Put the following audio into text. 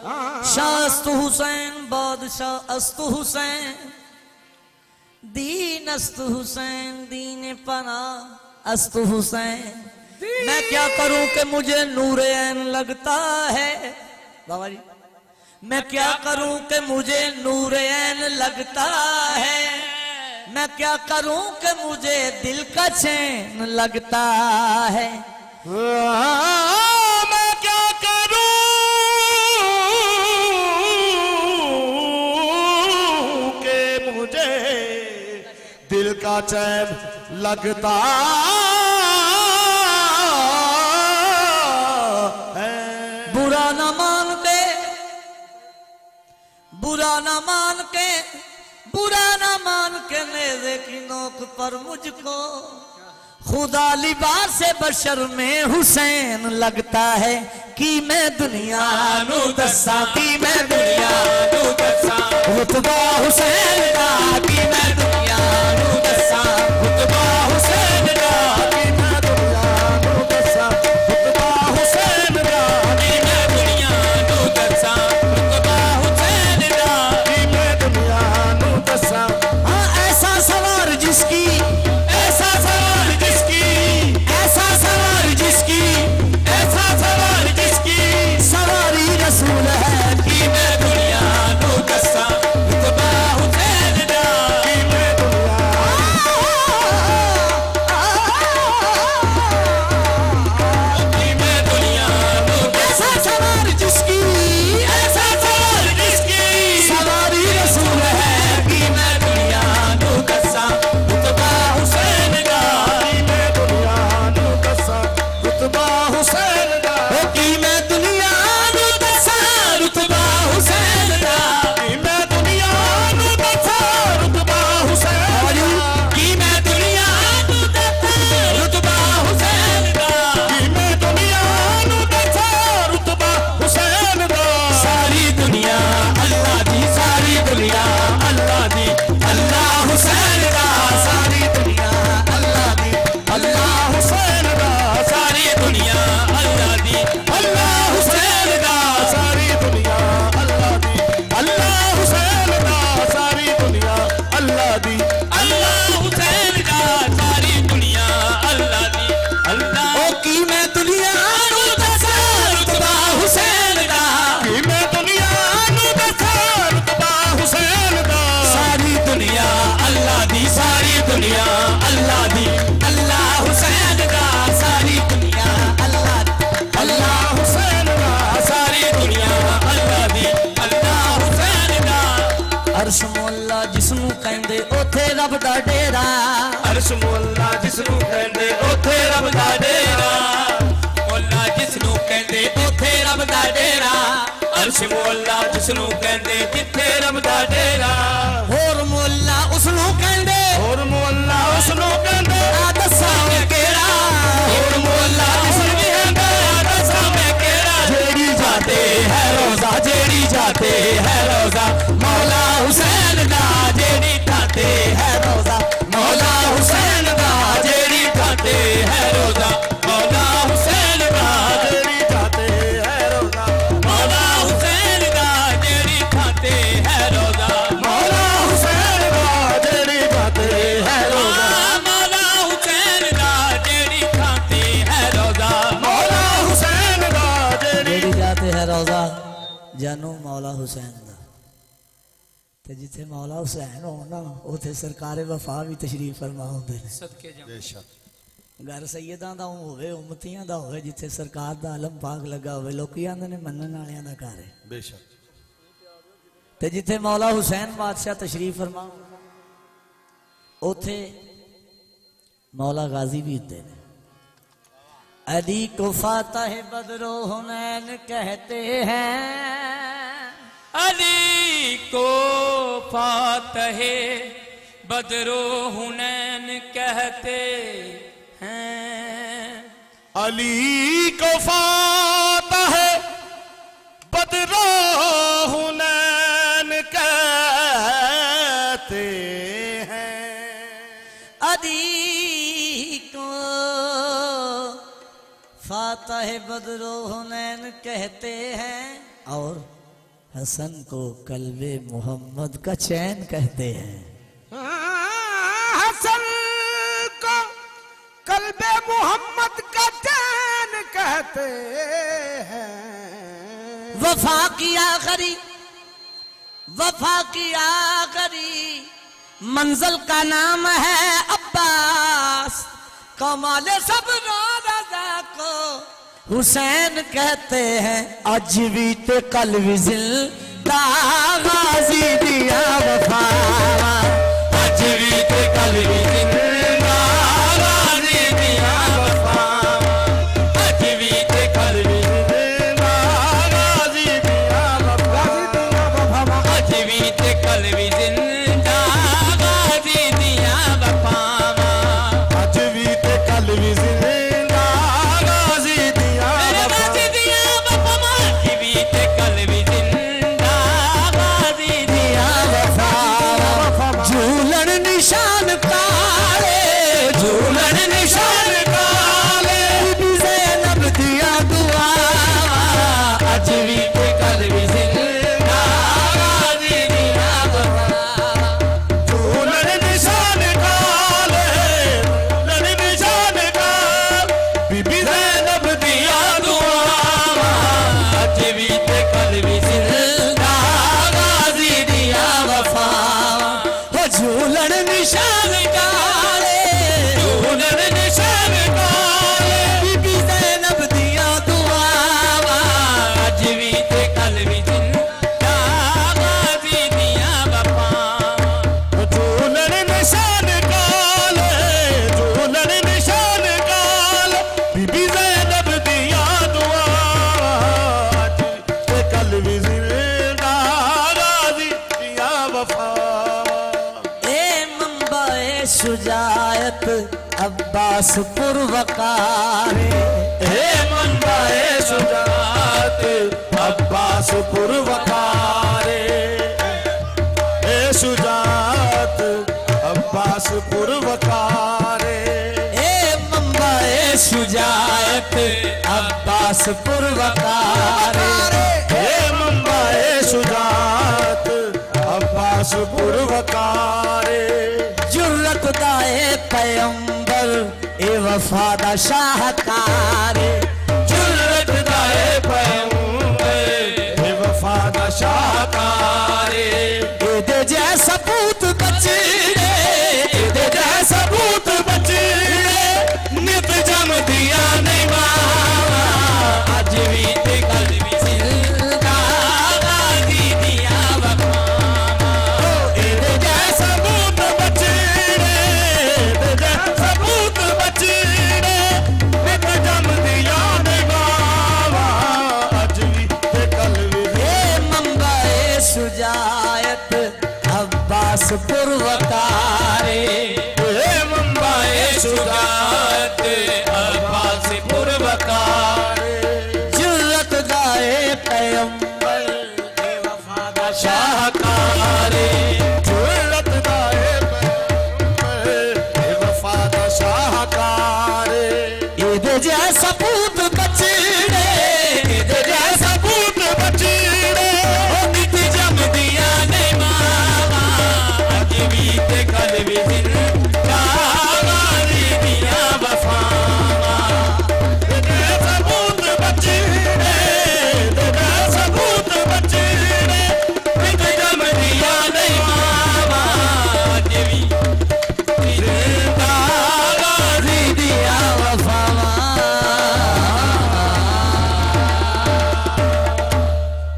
शास्तु हुसैन बादशाह अस्तु हुसैन दीन अस्तु हुसैन दीन पना अस्तु हुसैन। मैं क्या करूं कि मुझे नूरे ऐन लगता है बाबा जी, मैं क्या करूं कि मुझे नूरे ऐन लगता है, मैं क्या करूं कि मुझे दिल का चैन लगता है। मैं क्या करूं कि मुझे दिल का चैन लगता है। बुरा न मान के बुरा न मान के बुरा न मान के नेज़े की नोक पर मुझको खुदा लिबास बशर में हुसैन लगता है। कि मैं दुनिया नू दसा कि मैं दुनिया नू दसा रुतबा हुसैन दा, कि मैं दुनिया नू दसा रुतबा हुसैन दा, कि मैं दुनिया नू दसा रुतबा हुसैन दा, कि मैं दुनिया नू दसा रुतबा हुसैन दा, कि मैं दुनिया नू दसा। हाँ ऐसा सवार जिसकी ऐसा सवार जिसकी ऐसा सवार जिसकी ऐसा सवार जिसकी सवारी रसूल है। कि मैं दुनिया नू दसा रुतबा हुसैन दा, कि मैं दुनिया कि मैं दुनिया नू ऐसा सवार जिसकी ऐसा सवार जिसकी सवारी रसूल है। कि मैं दुनिया नू दसा रुतबा हुसैन दा, कि मैं दुनिया नू दसा रुतबा हुसैन दा, कि मैं दुनिया नू दसा रुतबा हुसैन दा, कि मैं दुनिया नू दसा रुतबा हुसैन दा, कि मैं दुनिया नू दसा रुतबा हुसैन दा। कि मैं दुनिया नू दसा रुतबा हुसैन दा। सारी दुनिया अल्लाह दी, सारी दुनिया अल्लाह दी, अल्लाह हुसैन दा। सारी दुनिया अल्लाह दी, अल्लाह हुसैन दा। सारी दुनिया अल्लाह दी, अल्लाह हुसैन दा। सारी दुनिया अल्लाह दी, अल्लाह हुसैन दा। सारी दुनिया अल्लाह दी, अल्लाह हुसैन दा। सारी दुनिया अल्लाह दी, अल्लाह। ओ की मैं दुनिया नू दसा रुतबा हुसैन दा, कि मैं दुनिया नू दसा रुतबा हुसैन दा। सारी दुनिया अल्लाह दी, सारी दुनिया अल्लाह दी, अल्लाह हुसैन दा। सारी दुनिया अल्लाह दी, अल्लाह हुसैन दा। सारी दुनिया अल्लाह दी, अल्लाह हुसैन दा। अर्श मोला जिसनू कहंदे ओथे रब दा डेरा, अर्श मोला जिसनू कहंदे ओथे रब दा डेरा। मोला जिसनू कहंदे ओथे रब दा डेरा, अर्श मोला जिसनू कहंदे जिथे रब दा डेरा। होर मोला उसनू कहंदे और मोला उसनू कहंदे आ दसा मैं केड़ा। होर मोला जिसनू कहंदे आ दसा मैं केड़ा। जेड़ी जाते है रोजा, जेड़ी जाते है रोजा मौला हुसैन दा। जेड़ी खाते है रोजा मौला हुसैन दा। जेड़ी खाते है रोजा मौला हुसैन दा। तेरी जाते है रोजा मौला हुसैन दा। जेड़ी खाते है रोजा मौला हुसैन दा। तेरी जाते है रोजा मौला हुसैन दा। जेड़ी खाते है रोजा मौला हुसैन दा। तेरी जेड़ी जाते है रोजा जानू मौला हुसैन दा। ते जिथे मौला हुसैन हो ना उथे सरकारे वफा भी तशरीफ फरमा होंदे ने। बेशक घर सैयदां दा होवे उम्मतियां दा होवे जिथे सरकार दा आलम पाक लगा होवे लोकी आंदे ने मनन वालियां दा घर है। बेशक ते जिथे मौला हुसैन बादशाह तशरीफ फरमा उथे मौला गाजी भी होते हैं। अली को फातह बदरो हुनैन कहते हैं, अली को फातह बदरो हुनैन कहते हैं। अली को फातह बदरो हुनैन कहते हैं। अली को फातह बदरो हुनैन कहते हैं। और हसन को कल्बे मोहम्मद का चैन कहते हैं। हसन को कल्बे मोहम्मद का चैन कहते हैं। वफा की आखिरी मंजिल का नाम है अब्बास। कमाल सब राजा को हुसैन कहते हैं। आज भी ते कल भी जिंदा गाजी दिया वफा। आज भी ते कल भी जिंदा गाजी दिया वफा। आज भी ते कल भी जिंदा गाजी दिया वफा। आज भी ते कल भी जिंदा गाजी दिया वफा। आज भी ते कल भी जिंदा शुजायत अब्बास पुरवकारे। हे मंबाए शुजात अब्बास पुरवकारे। हे शुजात अब्बास पुरवकारे। हे मंबाए शुजायत अब्बास पुरवकारे। हे मंबाए शुजात अब्बास पुरवकारे। जुर्रत दाए पैगंबर ए वफादा शाहकार। जुर्रत दाए पैगंबर ए वफादा शाहकार। दे जैसा पूत बचे दे जैसा पूत बचे नित जम दिया नहीं बाबा। आज भी ते कल भी जिंदा गाजी दिया वफा। दे जैसा पूत बचे शुजायत अब्बास पुरवकारे। हे मंबाए शुजात अब्बास पुरवकारे। जुर्रत दाए पैगंबर